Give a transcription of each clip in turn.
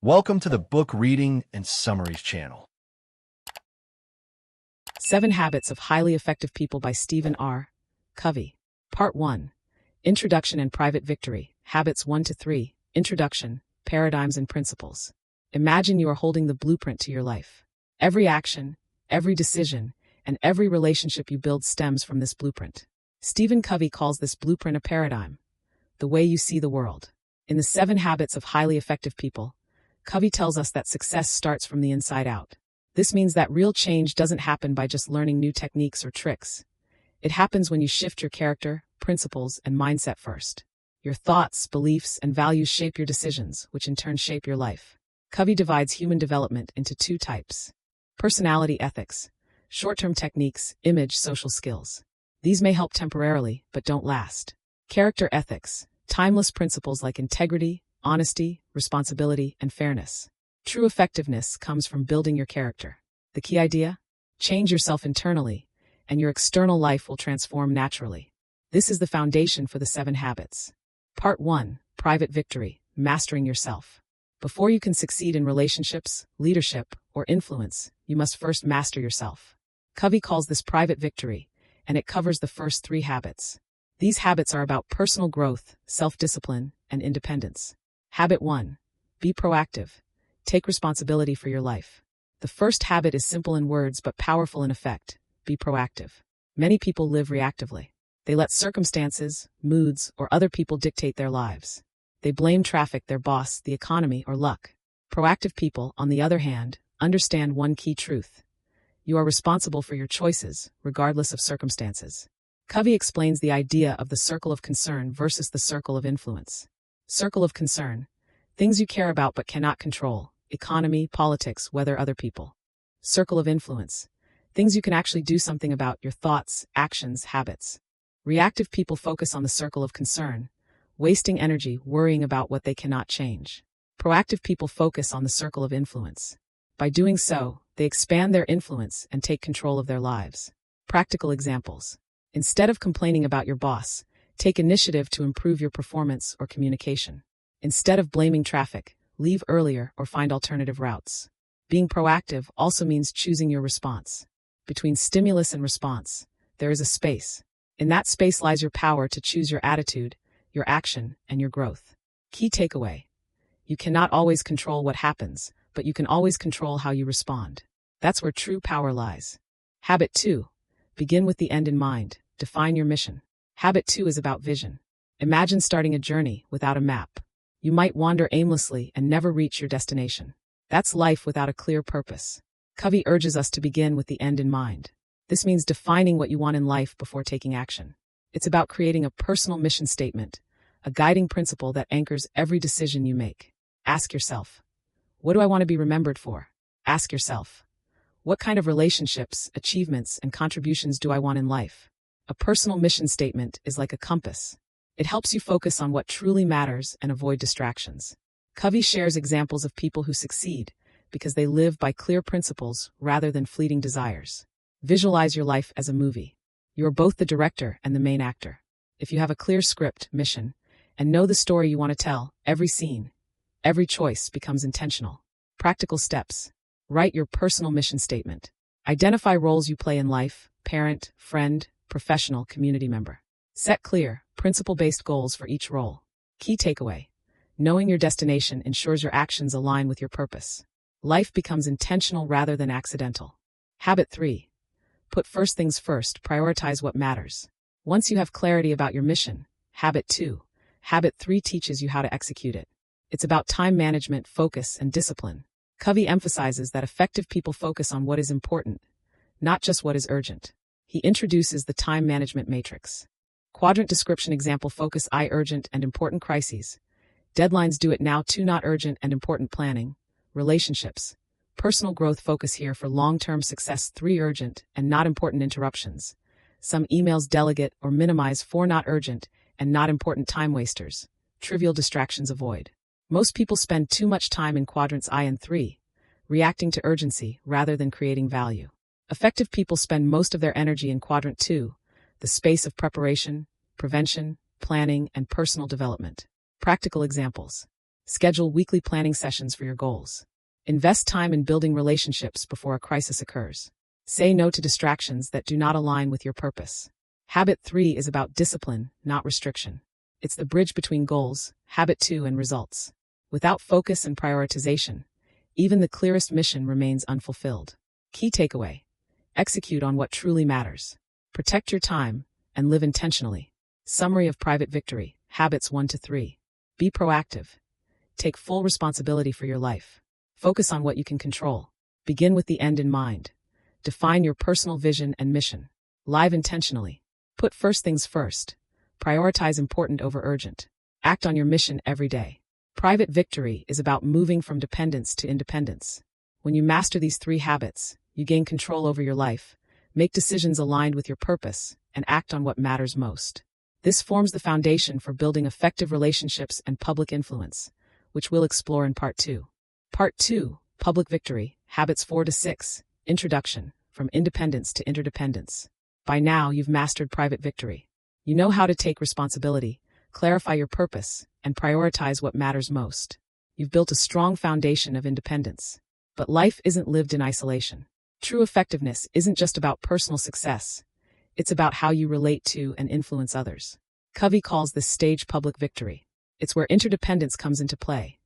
Welcome to the Book Reading and Summaries channel. 7 Habits of Highly Effective People by Stephen R. Covey. Part 1. Introduction and Private Victory. Habits 1 to 3. Introduction, Paradigms and Principles. Imagine you are holding the blueprint to your life. Every action, every decision, and every relationship you build stems from this blueprint. Stephen Covey calls this blueprint a paradigm, the way you see the world. In the 7 Habits of Highly Effective People, Covey tells us that success starts from the inside out. This means that real change doesn't happen by just learning new techniques or tricks. It happens when you shift your character, principles, and mindset first. Your thoughts, beliefs, and values shape your decisions, which in turn shape your life. Covey divides human development into 2 types. Personality ethics, short-term techniques, image, social skills. These may help temporarily, but don't last. Character ethics, timeless principles like integrity, honesty, responsibility, and fairness. True effectiveness comes from building your character. The key idea? Change yourself internally, and your external life will transform naturally. This is the foundation for the 7 habits. Part 1. Private Victory, Mastering Yourself. Before you can succeed in relationships, leadership, or influence, you must first master yourself. Covey calls this private victory, and it covers the first 3 habits. These habits are about personal growth, self-discipline, and independence. Habit 1. Be proactive. Take responsibility for your life. The first habit is simple in words but powerful in effect. Be proactive. Many people live reactively. They let circumstances, moods, or other people dictate their lives. They blame traffic, their boss, the economy, or luck. Proactive people, on the other hand, understand one key truth. You are responsible for your choices, regardless of circumstances. Covey explains the idea of the circle of concern versus the circle of influence. Circle of concern. Things you care about but cannot control. Economy, politics, weather, other people. Circle of influence. Things you can actually do something about, your thoughts, actions, habits. Reactive people focus on the circle of concern, wasting energy worrying about what they cannot change. Proactive people focus on the circle of influence. By doing so, they expand their influence and take control of their lives. Practical examples. Instead of complaining about your boss, take initiative to improve your performance or communication. Instead of blaming traffic, leave earlier or find alternative routes. Being proactive also means choosing your response. Between stimulus and response, there is a space. In that space lies your power to choose your attitude, your action, and your growth. Key takeaway. You cannot always control what happens, but you can always control how you respond. That's where true power lies. Habit 2. Begin with the end in mind. Define your mission. Habit 2 is about vision. Imagine starting a journey without a map. You might wander aimlessly and never reach your destination. That's life without a clear purpose. Covey urges us to begin with the end in mind. This means defining what you want in life before taking action. It's about creating a personal mission statement, a guiding principle that anchors every decision you make. Ask yourself, what do I want to be remembered for? Ask yourself, what kind of relationships, achievements, and contributions do I want in life? A personal mission statement is like a compass. It helps you focus on what truly matters and avoid distractions. Covey shares examples of people who succeed because they live by clear principles rather than fleeting desires. Visualize your life as a movie. You are both the director and the main actor. If you have a clear script, mission, and know the story you want to tell, every scene, every choice becomes intentional. Practical steps. Write your personal mission statement. Identify roles you play in life: parent, friend, professional, community member. Set clear, principle-based goals for each role. Key takeaway. Knowing your destination ensures your actions align with your purpose. Life becomes intentional rather than accidental. Habit 3. Put first things first, prioritize what matters. Once you have clarity about your mission, Habit 2. Habit 3 teaches you how to execute it. It's about time management, focus, and discipline. Covey emphasizes that effective people focus on what is important, not just what is urgent. He introduces the time management matrix. Quadrant description example: focus I, urgent and important crises. Deadlines: do it now 2, not urgent and important planning. Relationships. Personal growth: focus here for long-term success 3, urgent and not important interruptions. Some emails: delegate or minimize 4, not urgent and not important time wasters. Trivial distractions: avoid. Most people spend too much time in quadrants I and 3, reacting to urgency rather than creating value. Effective people spend most of their energy in quadrant 2, the space of preparation, prevention, planning, and personal development. Practical examples. Schedule weekly planning sessions for your goals. Invest time in building relationships before a crisis occurs. Say no to distractions that do not align with your purpose. Habit 3 is about discipline, not restriction. It's the bridge between goals, habit 2, and results. Without focus and prioritization, even the clearest mission remains unfulfilled. Key takeaway: execute on what truly matters. Protect your time and live intentionally. Summary of private victory, habits 1 to 3. Be proactive. Take full responsibility for your life. Focus on what you can control. Begin with the end in mind. Define your personal vision and mission. Live intentionally. Put first things first. Prioritize important over urgent. Act on your mission every day. Private victory is about moving from dependence to independence. When you master these 3 habits, you gain control over your life, make decisions aligned with your purpose, and act on what matters most. This forms the foundation for building effective relationships and public influence, which we'll explore in Part 2. Part 2, Public Victory, Habits 4 to 6, Introduction, From Independence to Interdependence. By now, you've mastered private victory. You know how to take responsibility, clarify your purpose, and prioritize what matters most. You've built a strong foundation of independence. But life isn't lived in isolation. True effectiveness isn't just about personal success. It's about how you relate to and influence others. Covey calls this stage public victory. It's where interdependence comes into play,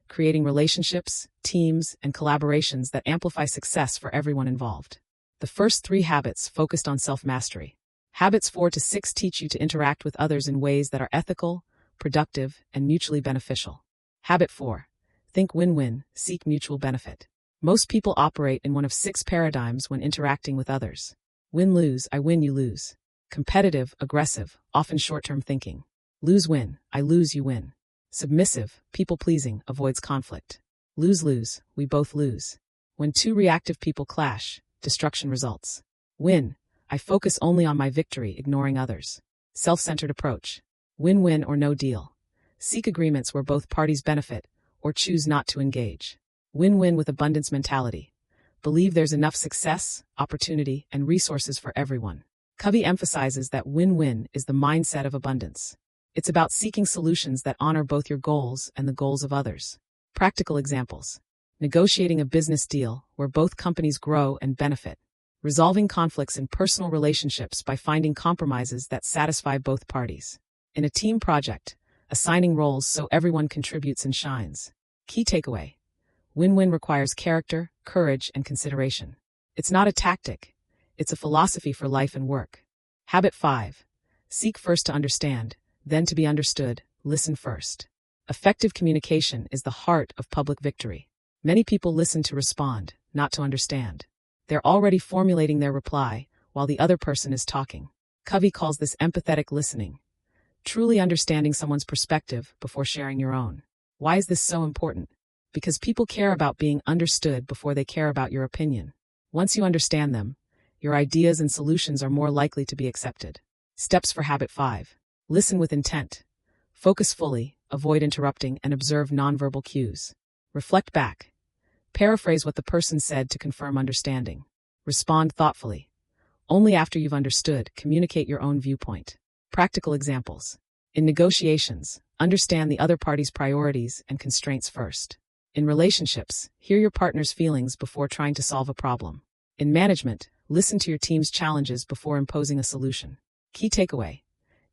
creating relationships, teams, and collaborations that amplify success for everyone involved. The first 3 habits focused on self-mastery. Habits 4 to 6 teach you to interact with others in ways that are ethical, productive, and mutually beneficial. Habit 4. Think win-win, seek mutual benefit. Most people operate in one of 6 paradigms when interacting with others. Win-lose, I win, you lose. Competitive, aggressive, often short-term thinking. Lose-win, I lose, you win. Submissive, people-pleasing, avoids conflict. Lose-lose, we both lose. When 2 reactive people clash, destruction results. Win, I focus only on my victory, ignoring others. Self-centered approach. Win-win or no deal. Seek agreements where both parties benefit, or choose not to engage. Win-win with abundance mentality. Believe there's enough success, opportunity, and resources for everyone. Covey emphasizes that win-win is the mindset of abundance. It's about seeking solutions that honor both your goals and the goals of others. Practical examples. Negotiating a business deal where both companies grow and benefit. Resolving conflicts in personal relationships by finding compromises that satisfy both parties. In a team project, assigning roles so everyone contributes and shines. Key takeaway: win-win requires character, courage, and consideration. It's not a tactic. It's a philosophy for life and work. Habit 5. Seek first to understand, then to be understood. Listen first. Effective communication is the heart of public victory. Many people listen to respond, not to understand. They're already formulating their reply while the other person is talking. Covey calls this empathetic listening, truly understanding someone's perspective before sharing your own. Why is this so important? Because people care about being understood before they care about your opinion. Once you understand them, your ideas and solutions are more likely to be accepted. Steps for Habit 5. Listen with intent. Focus fully, avoid interrupting, and observe nonverbal cues. Reflect back. Paraphrase what the person said to confirm understanding. Respond thoughtfully. Only after you've understood, communicate your own viewpoint. Practical examples. In negotiations, understand the other party's priorities and constraints first. In relationships, hear your partner's feelings before trying to solve a problem. In management, listen to your team's challenges before imposing a solution. Key takeaway: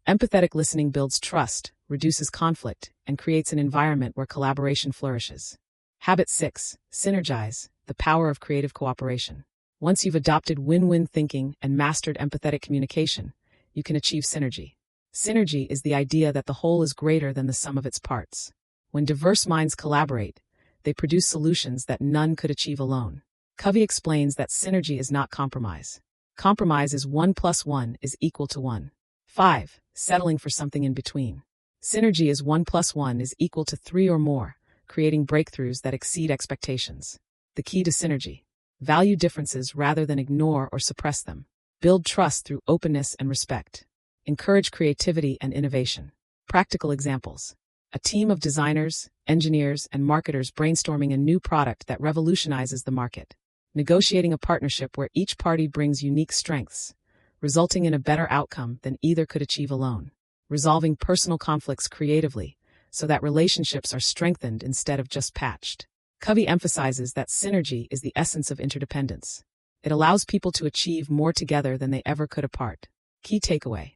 empathetic listening builds trust, reduces conflict, and creates an environment where collaboration flourishes. Habit 6. Synergize, the power of creative cooperation. Once you've adopted win-win thinking and mastered empathetic communication, you can achieve synergy. Synergy is the idea that the whole is greater than the sum of its parts. When diverse minds collaborate, they produce solutions that none could achieve alone. Covey explains that synergy is not compromise. Compromise is 1 + 1 is equal to 1. 5. Settling for something in between. Synergy is 1 + 1 is equal to 3 or more, creating breakthroughs that exceed expectations. The key to synergy: value differences rather than ignore or suppress them. Build trust through openness and respect. Encourage creativity and innovation. Practical examples: a team of designers, engineers, and marketers brainstorming a new product that revolutionizes the market. Negotiating a partnership where each party brings unique strengths, resulting in a better outcome than either could achieve alone. Resolving personal conflicts creatively, so that relationships are strengthened instead of just patched. Covey emphasizes that synergy is the essence of interdependence. It allows people to achieve more together than they ever could apart. Key takeaway: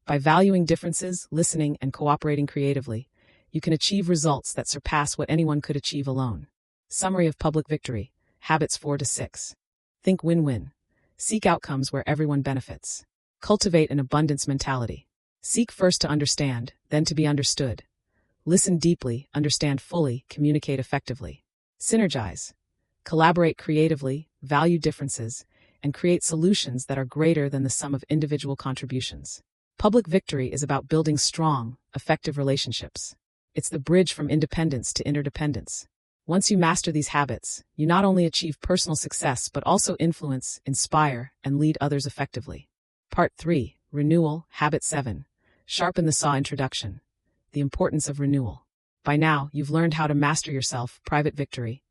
by valuing differences, listening, and cooperating creatively, you can achieve results that surpass what anyone could achieve alone. Summary of public victory. Habits 4 to 6. Think win-win. Seek outcomes where everyone benefits. Cultivate an abundance mentality. Seek first to understand, then to be understood. Listen deeply, understand fully, communicate effectively. Synergize. Collaborate creatively, value differences, and create solutions that are greater than the sum of individual contributions. Public victory is about building strong, effective relationships. It's the bridge from independence to interdependence. Once you master these habits, you not only achieve personal success but also influence, inspire, and lead others effectively. Part 3. Renewal. Habit 7. Sharpen the Saw. Introduction. The importance of renewal. By now, you've learned how to master yourself, private victory,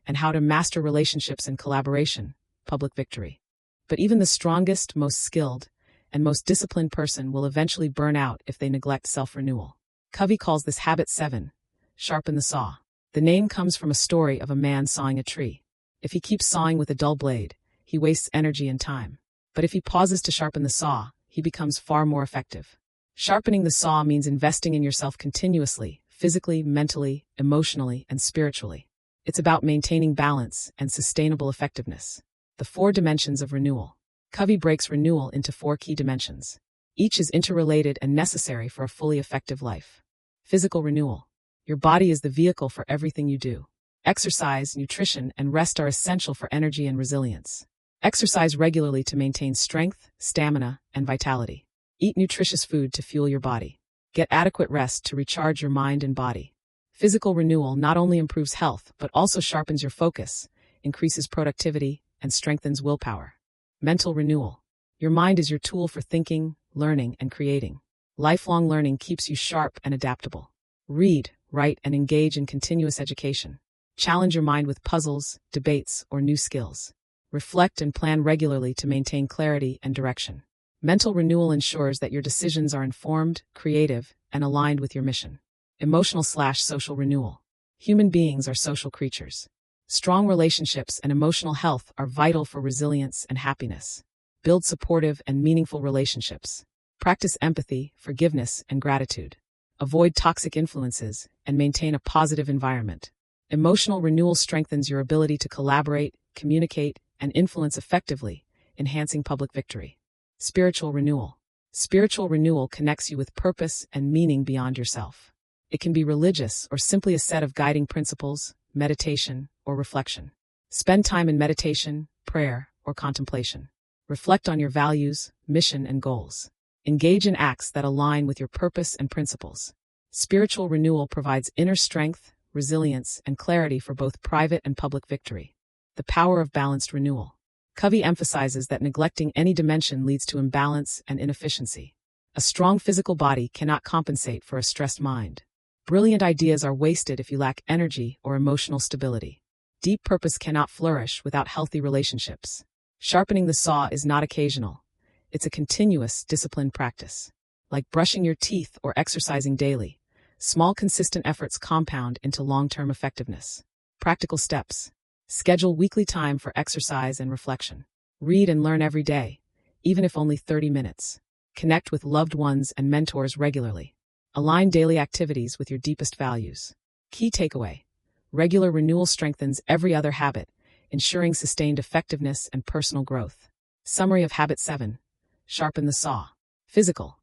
and how to master relationships and collaboration, public victory. But even the strongest, most skilled, and most disciplined person will eventually burn out if they neglect self-renewal. Covey calls this habit 7, sharpen the saw. The name comes from a story of a man sawing a tree. If he keeps sawing with a dull blade, he wastes energy and time. But if he pauses to sharpen the saw, he becomes far more effective. Sharpening the saw means investing in yourself continuously, physically, mentally, emotionally, and spiritually. It's about maintaining balance and sustainable effectiveness. The 4 dimensions of renewal. Covey breaks renewal into 4 key dimensions. Each is interrelated and necessary for a fully effective life. Physical renewal. Your body is the vehicle for everything you do. Exercise, nutrition, and rest are essential for energy and resilience. Exercise regularly to maintain strength, stamina, and vitality. Eat nutritious food to fuel your body. Get adequate rest to recharge your mind and body. Physical renewal not only improves health but also sharpens your focus, increases productivity, and strengthens willpower. Mental renewal. Your mind is your tool for thinking, learning, and creating. Lifelong learning keeps you sharp and adaptable. Read, write, and engage in continuous education. Challenge your mind with puzzles, debates, or new skills. Reflect and plan regularly to maintain clarity and direction. Mental renewal ensures that your decisions are informed, creative, and aligned with your mission. Emotional/social renewal. Human beings are social creatures. Strong relationships and emotional health are vital for resilience and happiness. Build supportive and meaningful relationships. Practice empathy, forgiveness, and gratitude. Avoid toxic influences and maintain a positive environment. Emotional renewal strengthens your ability to collaborate, communicate, and influence effectively, enhancing public victory. Spiritual renewal. Spiritual renewal connects you with purpose and meaning beyond yourself. It can be religious or simply a set of guiding principles, meditation, or reflection. Spend time in meditation, prayer, or contemplation. Reflect on your values, mission, and goals. Engage in acts that align with your purpose and principles. Spiritual renewal provides inner strength, resilience, and clarity for both private and public victory. The power of balanced renewal. Covey emphasizes that neglecting any dimension leads to imbalance and inefficiency. A strong physical body cannot compensate for a stressed mind. Brilliant ideas are wasted if you lack energy or emotional stability. Deep purpose cannot flourish without healthy relationships. Sharpening the saw is not occasional. It's a continuous, disciplined practice. Like brushing your teeth or exercising daily, small, consistent efforts compound into long-term effectiveness. Practical steps. Schedule weekly time for exercise and reflection. Read and learn every day, even if only 30 minutes. Connect with loved ones and mentors regularly. Align daily activities with your deepest values. Key takeaway. Regular renewal strengthens every other habit, ensuring sustained effectiveness and personal growth. Summary of Habit 7. Sharpen the saw. Physical.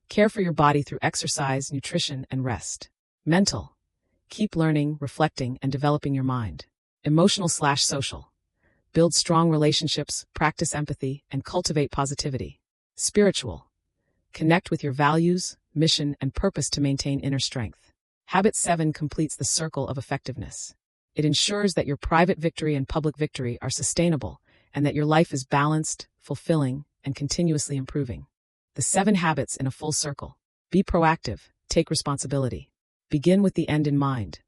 Care for your body through exercise, nutrition, and rest. Mental. Keep learning, reflecting, and developing your mind. Emotional/social. Build strong relationships, practice empathy, and cultivate positivity. Spiritual. Connect with your values, mission, and purpose to maintain inner strength. Habit 7 completes the circle of effectiveness. It ensures that your private victory and public victory are sustainable and that your life is balanced, fulfilling, and continuously improving. The 7 habits in a full circle. Be proactive, take responsibility. Begin with the end in mind.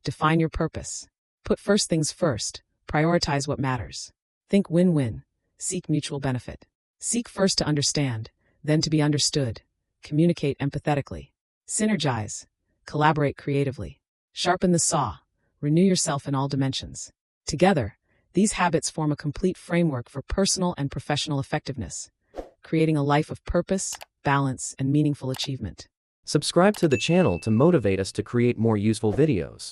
Define your purpose. Put first things first, prioritize what matters. Think win-win, seek mutual benefit. Seek first to understand, then to be understood. Communicate empathetically. Synergize. Collaborate creatively. Sharpen the saw. Renew yourself in all dimensions. Together, these habits form a complete framework for personal and professional effectiveness, creating a life of purpose, balance, and meaningful achievement. Subscribe to the channel to motivate us to create more useful videos.